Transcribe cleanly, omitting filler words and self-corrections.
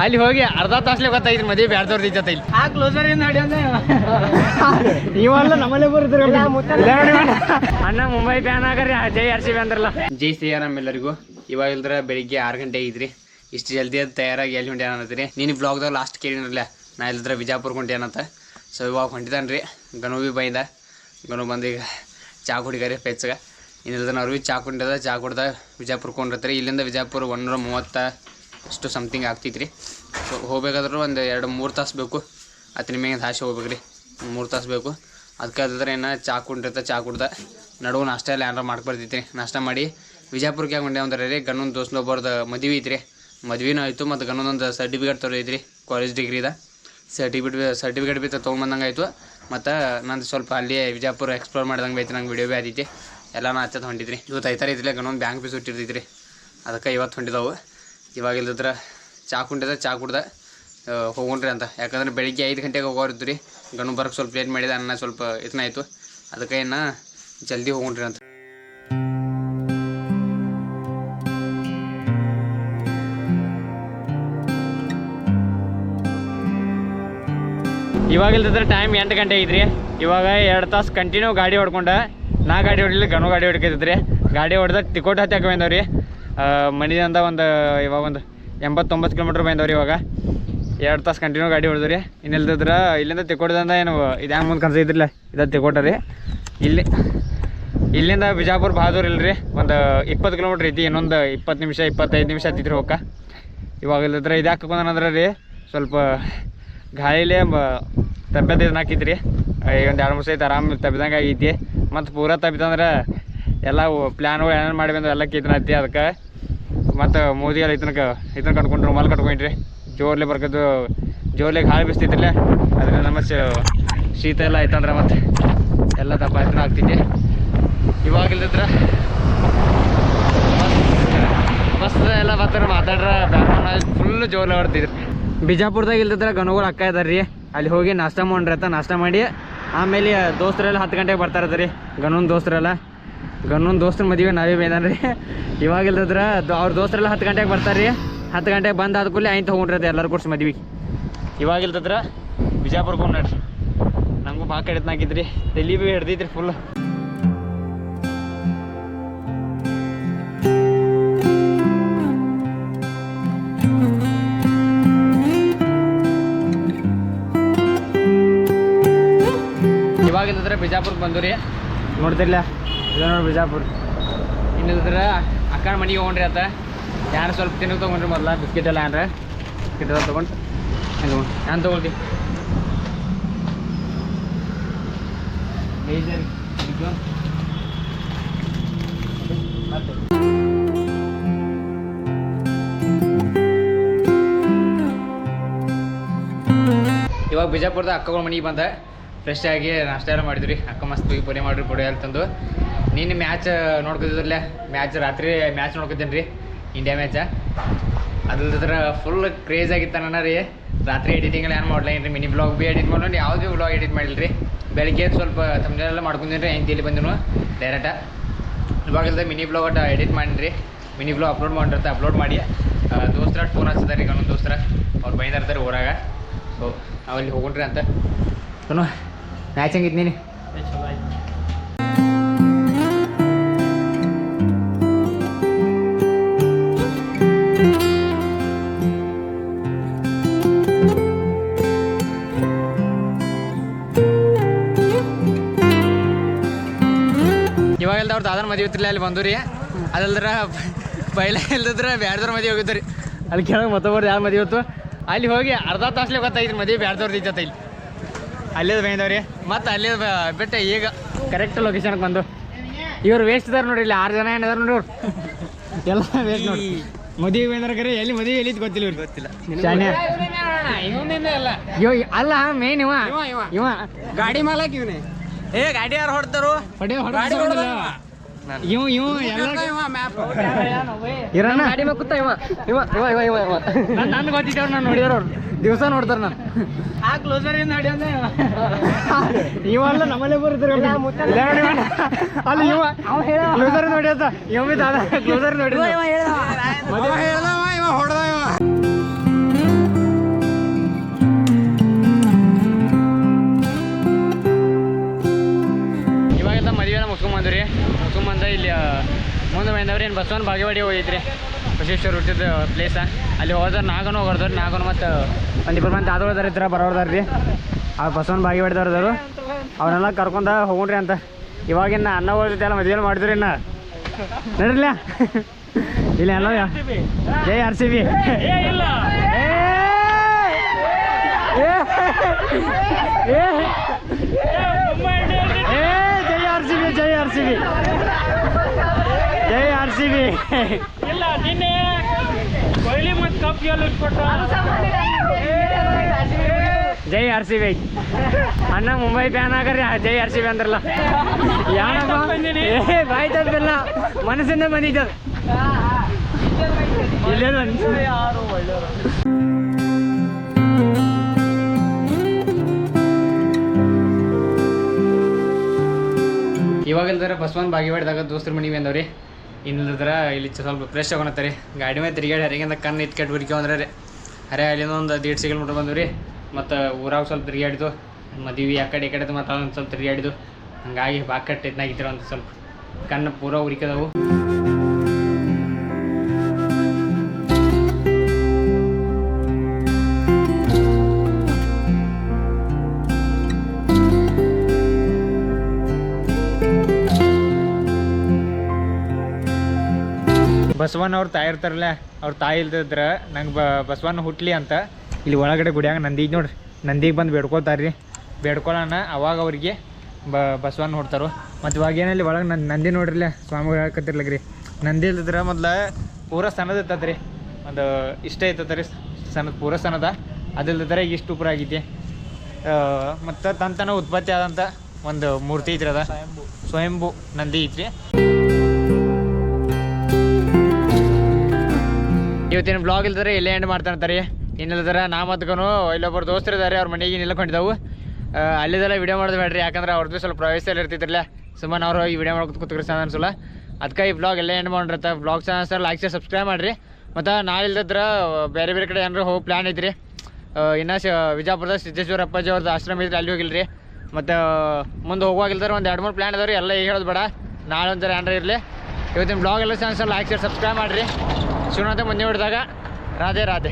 ಅಲ್ಲಿ ಹೋಗಿ ಅರ್ಧ ತಾಸ್ಲೆ ಗೊತ್ತಾಯ್ತು ಮದುವೆ ಬ್ಯಾಡ್ದವ್ರದ್ದು ಇದ್ದತ್ತ ಇಲ್ಲಿ ಆ ಕ್ಲೋಸರ್ ಏನು ನಡಿ ಅಂದ್ರೆ ಇವೆಲ್ಲ ನಮ್ಮಲ್ಲೇ ಬರ್ತಾರೆ ಅಣ್ಣ ಮುಂಬೈ ಫ್ಯಾನ್ ಆಗರಿ ಜೈ RCB ಅಂದ್ರಲ್ಲ. ಜೈ ಶ್ರೀರಾಮ್ ಎಲ್ಲರಿಗೂ. ಇವಾಗ ಇಲ್ದ್ರ ಬೆಳಿಗ್ಗೆ 6 ಗಂಟೆ ಇದ್ರಿ. ಇಷ್ಟು ಜಲ್ದಿ ಅದು ತಯಾರಾಗಿ ಎಲ್ಲಿ ಹೊಂಟೆ ಅನ್ನತ್ತೀರಿ. ನೀನು ಬ್ಲಾಗ್ದಾಗ ಲಾಸ್ಟ್ ಕೇಳಿರಲ್ಲ ನಾ ಇಲ್ದ್ರ ಬಿಜಾಪುರ ಹೊಂಟೆ ಅನ್ನತ್ತ. ಸೊ ಇವಾಗ ಹೊಂಟಿದ್ದಾನ್ರಿ ಗನು ಬಿ ಬೈದ. ಗನು ಬಂದು ಈಗ ಚಾ ಕುಡಿಗಾರಿ ಪೆಚ್ಚಗ ಇನ್ನಿಲ್ದ ಅವ್ರು ಚಾ ಕುಂಟದ ಚಾ ಕುಡ್ದ ಬಿಜಾಪುರಕ್ಕೆ ಕೊಂಡಿರ್ತಾರೆ. ಇಲ್ಲಿಂದ ಬಿಜಾಪುರ 130 ಅಷ್ಟು ಸಮಥಿಂಗ್ ಆಗ್ತೈತ್ರಿ. ಸೊ ಹೋಗ್ಬೇಕಾದ್ರೂ ಒಂದು 2-3 ತಾಸು ಬೇಕು. ಹತ್ತು ನಿಮಗೆ ಹಾಸಿ ಹೋಗ್ಬೇಕು ರೀ, 3 ತಾಸು ಬೇಕು. ಅದಕ್ಕೆ ಅದ್ರ ಏನು ಚಾ ಕುಂಡಿರ್ತ ಚಾ ಕುಡ್ದ ನಡುವು ನಾಷ್ಟ ಎಲ್ಲ ಏನಾರ ಮಾಡ್ಕೊಳ್ತೈತ್ರಿ. ನಾಷ್ಟ ಮಾಡಿ ಬಿಜಾಪುರಕ್ಕೆ ಯಾಕೆ ಹೊಂಟೆ ಅಂದ್ರೆ ರೀ ಗನ್ನೊಂದು ದೋಸ್ನೊಬ್ಬರದ್ದು ಮದುವೆ ಐತ್ರಿ. ಮದುವೆನೂ ಆಯಿತು ಮತ್ತು ಗನ್ನೊಂದೊಂದು ಸರ್ಟಿಫಿಕೇಟ್ ತೊಗೊಳೈತ್ರಿ ಕಾಲೇಜ್ ಡಿಗ್ರಿದ. ಸರ್ಟಿಫಿಕೇಟ್ ಬಿ ತೊಗೊಂಬಂದಂಗೆ ಆಯಿತು. ಮತ್ತು ನಂದು ಸ್ವಲ್ಪ ಅಲ್ಲಿ ಬಿಜಾಪುರ ಎಕ್ಸ್ಪ್ಲೋರ್ ಮಾಡ್ದಂಗೆ ಐತಿ. ನಂಗೆ ವಿಡಿಯೋ ಭೀ ಆದೈತಿ. ಎಲ್ಲ ಹಚ್ಚೋದು ಹೊಂಟಿದ್ರಿ. ಇವತ್ತು ಐತಾರ ಐತಿಲ್ಲ ಗನ್ನೊಂದು ಬ್ಯಾಂಕ್ ಬಿ ಸುಟ್ಟಿರ್ತೈತ್ರಿ. ಅದಕ್ಕೆ ಇವತ್ತು ಹೊಂಟಿದಾವು. ಇವಾಗ ಇಲ್ದಿದ್ರೆ ಚಾ ಕುಂಡಿದ ಚಾ ಕುಡ್ದ ಹೋಗೋಣ್ರಿ ಅಂತ. ಯಾಕಂದ್ರೆ ಬೆಳಿಗ್ಗೆ 5 ಗಂಟೆಗೆ ಹೋಗೋರಿದ್ದು ರೀ. ಗನು ಬರೋಕ್ಕೆ ಸ್ವಲ್ಪ ಲೇಟ್ ಮಾಡಿದ. ಅನ್ನ ಸ್ವಲ್ಪ ಆಯಿತು. ಅದಕ್ಕೆ ಏನು ಜಲ್ದಿ ಹೋಗೋಣ್ರಿ ಅಂತ. ಇವಾಗ ಇಲ್ದಿದ್ರೆ ಟೈಮ್ 8 ಗಂಟೆ ಐತ್ರಿ. ಇವಾಗ 2 ತಾಸು ಕಂಟಿನ್ಯೂ ಗಾಡಿ ಹೊಡ್ಕೊಂಡ. ನಾ ಗಾಡಿ ಹೊಡಿಲಿಲ್ಲ, ಗನು ಗಾಡಿ ಹೊಡ್ಕೈತಿದ್ರಿ. ಗಾಡಿ ಹೊಡೆದ ಟಿಕೋಟ್ ಹತ್ತಿ ಬಂದವ್ರಿ. ಮನೆಯಿಂದ ಇವಾಗ ಒಂದು 89 ಕಿಲೋಮೀಟ್ರ್ ಬಂದವ್ರಿ. ಇವಾಗ 2 ತಾಸು ಕಂಟಿನ್ಯೂ ಗಾಡಿ ಹೊಡೆದ್ರಿ. ಇನ್ನಿಲ್ದಿದ್ರೆ ಇಲ್ಲಿಂದ ತಿಕೋಟದಿಂದ ಏನು ಇದು ಹ್ಯಾಂಗೆ ಮುಂದೆ ಕನ್ಸಿದ್ರಿಲ್ಲ ಇದು ತಿಕೋಟ ರೀ. ಇಲ್ಲಿಂದ ಬಿಜಾಪುರ ಬಹದೂರ್ ಇಲ್ರಿ, ಒಂದು 20 ಕಿಲೋಮೀಟ್ರ್ ಐತಿ. ಇನ್ನೊಂದು 20 ನಿಮಿಷ 25 ನಿಮಿಷ ಹತ್ತಿದ್ರಿ ಹೋಗಕ್ಕೆ. ಇವಾಗ ಇಲ್ದಿದ್ರೆ ಇದು ಹಾಕೊಂಡ್ರೆ ರೀ ಸ್ವಲ್ಪ ಗಾಳಿಲೇ ತಬ್ಬಿದ್ದು ಇದನ್ನ ಹಾಕಿದ್ರಿ. ಈಗ ಒಂದು 2-3 ಸೈತ್ ಆರಾಮ ತಬ್ಬಿದಂಗೆ ಆಗೈತಿ. ಮತ್ತು ಪೂರ ತಬ್ಬಿದಂದ್ರೆ ಎಲ್ಲ ಪ್ಲ್ಯಾನ್ಗಳು ಏನೇನು ಮಾಡಿ ಬಂದು ಎಲ್ಲ ಕಿತ್ತನ ಹತ್ತಿ. ಅದಕ್ಕೆ ಮತ್ತು ಮೋದಿ ಎಲ್ಲ ಇದನ್ನ ಕಟ್ಕೊಂಡು ರುಮಾಲ್ ಕಟ್ಕೊಂಡ್ರಿ. ಜೋರ್ಲೆ ಬರ್ಕದ್ದು ಜೋರ್ಲೆ ಗಾಳಿ ಬಿಸ್ತೈತಿಲ್ಲ. ಅದರಿಂದ ನಮ್ಮ ಶೀತ ಎಲ್ಲ ಆಯ್ತಂದ್ರೆ ಮತ್ತು ಎಲ್ಲ ದಪ್ಪ ಇದನ್ನ ಆಗ್ತೈತಿ. ಇವಾಗ ಇಲ್ದಿದ್ರೆ ಬಸ್ ಎಲ್ಲ ಬರ್ತಾರೆ ಮಾತಾಡ್ರ ಬ್ಯಾಗ್ರೌಂಡ್ ಫುಲ್ ಜೋರ್ಲೆ ಹೊಡ್ತಿದ್ರಿ. ಬಿಜಾಪುರದಾಗ ಇಲ್ದಿದ್ರೆ ಗನುಗಳು ಅಕ್ಕ ಇದಾರೆ ರೀ. ಅಲ್ಲಿ ಹೋಗಿ ನಾಷ್ಟ ಮಾಡ್ರಿ ಅಂತ ನಾಷ್ಟ ಮಾಡಿ ಆಮೇಲೆ ದೋಸ್ತರೆಲ್ಲ 10 ಗಂಟೆಗೆ ಬರ್ತಾರತ್ತ ರೀ. ಗನ್ನೊಂದು ದೋಸ್ತರ ಮದುವೆ ನಾವೇ ಬೇದಾನ್ರಿ. ಇವಾಗ ಇಲ್ದಿದ್ರೆ ಅವ್ರ ದೋಸ್ತರೆಲ್ಲ 10 ಗಂಟೆಗೆ ಬರ್ತಾರೆ ರೀ. 10 ಗಂಟೆಗೆ ಬಂದು ಆದ ಕೂಡಲೇ ಆಯ್ತು ತೊಗೊಂಡ್ರಿ ಎಲ್ಲರೂ ಕೂರ್ಸಿ ಮದ್ವೆ. ಇವಾಗ ಇಲ್ದಿದ್ರೆ ಬಿಜಾಪುರಕ್ಕೆ ಹೋಗಿ ನೋಡ್ರಿ. ನಮಗೂ ಭಾಳ ಕಡಿತನಾಗಿದ್ರಿ. ತಲೆ ಭೀ ಹಿಡ್ದೈತ್ರಿ ಫುಲ್. ಇವಾಗ ಇಲ್ದಿದ್ರೆ ಬಿಜಾಪುರಕ್ಕೆ ಬಂದು ರೀ. ನೋಡ್ತಿರ್ಲ ಇದು ನೋಡಿ ಬಿಜಾಪುರ. ಇನ್ನಿಲ್ದ್ರೆ ಅಕ್ಕನ ಮನೆಗೆ ಹೋಗ್ರಿ ಆತ. ಯಾರು ಸ್ವಲ್ಪ ತಿನ್ನೋಕೆ ತೊಗೊಂಡ್ರಿ ಮೊದಲ ಬಿಸ್ಕಿಟ್ ಎಲ್ಲ ಏನ್ರ ಬಿಸ್ಕಿಟ್ ಎಲ್ಲ ತೊಗೊಂಡು ನಾನು ತೊಗೊಳ್ತೀವಿ. ಇವಾಗ ಬಿಜಾಪುರದ ಅಕ್ಕಗಳ ಮನೆಗೆ ಬಂದ ಫ್ರೆಶ್ ಆಗಿ ನಾಷ್ಟ ಎಲ್ಲ ಮಾಡಿದ್ವಿ. ಅಕ್ಕ ಮಸ್ತ್ ಪೊರೆ ಮಾಡಿರಿ ಪೊಡೆ ಎಲ್ಲ ತಂದು. ನೀನು ಮ್ಯಾಚ್ ನೋಡ್ಕೊತಿದ್ರಲ್ಲ, ರಾತ್ರಿ ಮ್ಯಾಚ್ ನೋಡ್ಕೊತೀನಿ ರೀ, ಇಂಡಿಯಾ ಮ್ಯಾಚ. ಅದ್ರ ಫುಲ್ ಕ್ರೇಜ್ ಆಗಿತ್ತು ರೀ. ರಾತ್ರಿ ಎಡಿಟಿಂಗ್ ಎಲ್ಲ ಏನು ಮಾಡ್ಲಿಲ್ಲ ರೀ. ಮಿನಿ ಬ್ಲಾಗ್ ಭೀ ಎಡಿಟ್ ಮಾಡೋಣ, ಯಾವುದೇ ಬ್ಲಾಗ್ ಎಡಿಟ್ ಮಾಡಿಲ್ಲ ರೀ. ಬೆಳಿಗ್ಗೆ ಸ್ವಲ್ಪ ತಮ್ಮನೆಲ್ಲ ಮಾಡ್ಕೊಂಡಿನಿ ರೀ. ಇಲ್ಲಿ ಬಂದಿನು ಡೈರೆಕ್ಟ. ಇವಾಗಿಲ್ದ ಮಿನಿ ಬ್ಲಾಗ್ ಎಡಿಟ್ ಮಾಡಿರಿ. ಮಿನಿ ಬ್ಲಾಗ್ ಅಪ್ಲೋಡ್ ಮಾಡಿರ್ತಾರೆ. ಅಪ್ಲೋಡ್ ಮಾಡಿ ದೋಸ್ತರ ಫೋನ್ ಹಚ್ಚಿದಾರೆ. ಈಗ ಇನ್ನೊಂದು ದೋಸ್ತರ ಅವ್ರು ಬೈದಿರ್ತಾರೆ ಊರಾಗ. ಸೊ ನಾವಲ್ಲಿ ಹೋಗೋಣ್ರಿ ಅಂತ. ಸೋನು ಮ್ಯಾಚ್ ಹೆಂಗಿತ್ತು ನೀನು? ಇವಾಗೆಲ್ಲ ಅವ್ರದ್ದು ಅದನ್ನ ಮದುವೆ ಇತ್ತಿಲ್ಲ ಅಲ್ಲಿ ಬಂದು ರೀ. ಅದಲ್ದ್ರ ಬೈಲ ಇಲ್ದಿದ್ರೆ ಬ್ಯಾಡ್ದವ್ರ ಮದುವೆ ಹೋಗಿದ್ದು ರೀ. ಅಲ್ಲಿ ಕೇಳೋಕೆ ಮತ್ತೊಬ್ಬರು ಯಾರು ಮದುವೆ ಹೊತ್ತು ಅಲ್ಲಿ ಹೋಗಿ ಅರ್ಧ ತಾಸ್ಲೆ ಗೊತ್ತಾಯ್ತು ಮದುವೆ ಬ್ಯಾಡ್ದವ್ರದ್ದು ಇದ್ದತ್ತ ಇಲ್ಲಿ. ಅಲ್ಲೇದು ಬೈದವ್ರಿ. ಮತ್ತು ಅಲ್ಲೇ ಬಿಟ್ಟು ಈಗ ಕರೆಕ್ಟ್ ಲೊಕೇಶನ್ಗೆ ಬಂದು ಇವ್ರು ವೇಸ್ಟ್ ಇದಾರೆ ನೋಡ್ರಿ. ಇಲ್ಲಿ 6 ಜನ ಏನಿದಾರೆ ನೋಡಿ. ಎಲ್ಲ ವೇಸ್ಟ್ ನೋಡಿ. ಮದುವೆ ಬೈದಾರ ಕರೆ ಎಲ್ಲಿ ಮದುವೆ ಎಲ್ಲಿದ್ದು ಗೊತ್ತಿಲ್ಲ ಇವ್ರಿಗೆ. ಗೊತ್ತಿಲ್ಲ ಅಲ್ಲ ಮೇನ್ ಇವ ಗಾಡಿ ಮಾಲಕ್ ಇವನೇ. ಗಾಡಿ ಯಾರು ಹೊಡ್ತಾರೋ ಗಾಡಿ ಮಕ್ಕುತ್ತ ನನ್ಗೆ ಗೊತ್ತಿದ್ದವ್ರು. ನಾನು ನೋಡಿದವ್ರು ದಿವಸ ನೋಡ್ತಾರೆ. ನಾನು ಆ ಕ್ಲೋಸರ್ ಏನು ನಡಿ ಅಂದ್ರೆ ಇವೆಲ್ಲ ನಮ್ಮಲ್ಲೇ ಬರ್ತಾರೆ. ಅಲ್ಲಿ ಇವ ಕ್ಲೋಸರ್ ನೋಡಿ ಅಂತ ಇವ ಬಿ ದಾದಾ ಕ್ಲೋಸರ್ ನೋಡಿ ಹೊಡೆದ ಇವ. ಇವತ್ತೇನು ಬಸವನ ಬಾಗೇವಾಡಿ ಹೋಗಿದ್ರಿ ಬಸವೇಶ್ವರ ಹುಟ್ಟಿದ ಪ್ಲೇಸ. ಅಲ್ಲಿ ಹೋದ್ರೆ ನಾಗನೂ ಹೊರದವ್ರಿ, ನಾಗನು ಮತ್ತು ಒಂದಿಬ್ಬರು ಮಂದಿ ಆದೋಳ್ದಾರ ಇದ್ರ ಬರೋದಾರ ರೀ. ಆ ಬಸವನ ಬಾಗೇವಾಡಿದವ್ರದವರು ಅವನ್ನೆಲ್ಲ ಕರ್ಕೊಂಡ ಹೋಗ್ರಿ ಅಂತ. ಇವಾಗಿನ ಅನ್ನ ಹೋಗ್ತೈತೆ ಎಲ್ಲ ಮದುವೆ ಮಾಡಿದ್ರಿ ಇನ್ನ ನಡ್ರಲ್ಲ ಇಲ್ಲ ಎಲ್ಲ ಜೈ RCB. ಜೈ RCB ಜೈ RCB ಜೈ RCB. ಇಲ್ಲ ನಿನ್ನೆ ಕೊಹ್ಲಿ ಮತ್ತು ಕಪ್ ಗೆಲ್ಲಿಸ್ಕೊಟ್ಟ. ಜೈ RCB. ಅಣ್ಣ ಮುಂಬೈ ಫ್ಯಾನ್ ಆಗರಿ ಜೈ RCB ಅಂದ್ರಲ್ಲ. ಯಾಣಪ್ಪ ಬಾಯ್ ತಪ್ಪಿಲ್ಲ, ಮನಸ್ಸಿಂದ ಬಂದಿದ್ದ. ಯಾರು ಒಳ್ಳೆಯವರು ಇವಾಗಲ್ದಾರ ಬಸವನ ಬಾಗೇವಾಡಿದಾಗ ದೋಸ್ತರ ಮನೆಗೆ ಬಂದವ್ರಿ. ಇನ್ನಿಲ್ದಾರ ಇಲ್ಲಿ ಸ್ವಲ್ಪ ಫ್ರೆಶ್ ಆಗೋಣತ್ತಾರೆ. ಗಾಡಿ ಮೇಲೆ ತಿರುಗಾಡಿ ಹರಿಗಿಂದ ಕಣ್ಣು ಇತ್ಕಟ್ಟು ಹುಡುಕಿ ಅಂದ್ರೆ ರೀ ಹರೇ ಅಲ್ಲಿಂದ ಒಂದು 1.5 ಸಿಗಲ್ ಬಂದವ್ರಿ. ಮತ್ತು ಊರಾಗ ಸ್ವಲ್ಪ ತಿರುಗಾಡಿದ್ದು ಮದುವೆ ಆ ಕಡೆ ಈ ಕಡೆ ಮತ್ತು ಅದೊಂದು ಸ್ವಲ್ಪ ತಿರುಗಾಡಿದ್ದು. ಹಂಗಾಗಿ ಬಾಕಟ್ಟು ಇದ್ನಾಗಿದ್ದೀರ ಒಂದು ಸ್ವಲ್ಪ ಕಣ್ಣು ಪೂರ ಹುಡುಕಿದವು. ಬಸವಣ್ಣ ಅವ್ರು ತಾಯಿ ಇರ್ತಾರಲ್ಲ, ಅವ್ರ ತಾಯಿ ಇಲ್ದಿದ್ರೆ ನಂಗೆ ಬಸವಣ್ಣ ಹುಟ್ಲಿ ಅಂತ ಇಲ್ಲಿ ಒಳಗಡೆ ಗುಡಿಯಾಗ ನಂದಿ ನೋಡ್ರಿ, ನಂದಿಗೆ ಬಂದು ಬೇಡ್ಕೊಳ್ತಾರೆ ರೀ. ಬೇಡ್ಕೊಳ್ಳೋಣ ಅವಾಗ ಅವ್ರಿಗೆ ಬಸವಣ್ಣ ಹುಡ್ತಾರೋ. ಮತ್ತು ಇವಾಗ ಏನಲ್ಲಿ ಒಳಗೆ ನಂದಿ ನೋಡ್ರಿಲ್ಲ ಸ್ವಾಮಿಗಳು ಹೇಳ್ಕತ್ತಿರ್ಲಕ್ಕ ರೀ. ನಂದಿ ಇಲ್ದಿದ್ರೆ ಮೊದ್ಲು ಪೂರ ಸಣ್ಣದ ಇರ್ತದೆ ರೀ, ಒಂದು ಇಷ್ಟ ಇರ್ತದೆ ರೀ ಸಣ್ಣದ ಪೂರ ಸಣ್ಣದ. ಅದಿಲ್ದಿದ್ರೆ ಈಗ ಇಷ್ಟು ಉಪರ ಆಗೈತಿ. ಮತ್ತು ತಂತನ ಉತ್ಪತ್ತಿ ಆದಂಥ ಒಂದು ಮೂರ್ತಿ ಐತ್ರಿ, ಅದ ಸ್ವಯಂಭೂ ನಂದಿ ಐತ್ರಿ. ಇವತ್ತಿನ ಬ್ಲಾಗ್ ಇಲ್ದಾರೆ ಇಲ್ಲೇ ಎಂಡ್ ಮಾಡ್ತಾರಂತಾರೆ. ಇನ್ನಿಲ್ದಾರ ನಾ ಮತ್ಕನು ಇಲ್ಲೊಬ್ಬರು ದೋಸ್ತರು ಇದ್ದಾರೆ, ಅವ್ರ ಮನೆಗೆ ನಿಲ್ಕೊಂಡಿದ್ದಾವು. ಅಲ್ಲಿದೆಲ್ಲ ವಿಡಿಯೋ ಮಾಡೋದು ಬೇಡ್ರಿ, ಯಾಕಂದ್ರೆ ಅವ್ರದ್ದು ಸ್ವಲ್ಪ ಪ್ರವೇಶದಲ್ಲಿ ಇರ್ತಿದ್ರಲ್ಲ. ಸುಮ್ಮನೆ ಅವರು ಈ ವಿಡಿಯೋ ಮಾಡ್ಕೊತ ಕೂತ್ರಿ ಸಹ ಅನ್ಸಲ್ಲ. ಅದಕ್ಕೆ ಈ ಬ್ಲಾಗ್ ಎಲ್ಲ ಎಂಡ್ ಮಾಡಿರತ್ತೆ. ಬ್ಲಾಗ್ ಸಹ ಲೈಕ್ ಶೇರ್ ಸಬ್ಸ್ಕ್ರೈಬ್ ಮಾಡಿರಿ. ಮತ್ತು ನಾಳೆ ಇಲ್ದಿದ್ರೆ ಬೇರೆ ಬೇರೆ ಕಡೆ ಏನಾರು ಹೋಗಿ ಪ್ಲ್ಯಾನ್ ಐತ್ರಿ. ಇನ್ನು ವಿಜಯಪುರದ ಸಿದ್ದೇಶ್ವರ ಅಪ್ಪಾಜಿ ಅವ್ರದ್ದು ಆಶ್ರಮ ಇದ್ರೆ ಅಲ್ಲಿ ಹೋಗಿಲ್ರಿ. ಮತ್ತು ಮುಂದೆ ಹೋಗುವಾಗಿಲ್ದಾರೆ ಒಂದು 2-3 ಪ್ಲ್ಯಾನ್ ಅದಾವ್ರಿ. ಎಲ್ಲ ಈಗ ಹೇಳೋದು ಬೇಡ, ನಾಳೆ ಒಂಥರ ಏನಾರ ಇರಲಿ. ಇವತ್ತಿನ ಬ್ಲಾಗ್ ಎಲ್ಲ ಸಹ ಲೈಕ್ ಶೇರ್ ಸಬ್ಸ್ಕ್ರೈಬ್ ಮಾಡಿರಿ. ಶಿವನಾಥ ಮುಂದೆ ಹಿಡಿದಾಗ ರಾಧೆ ರಾಧೆ.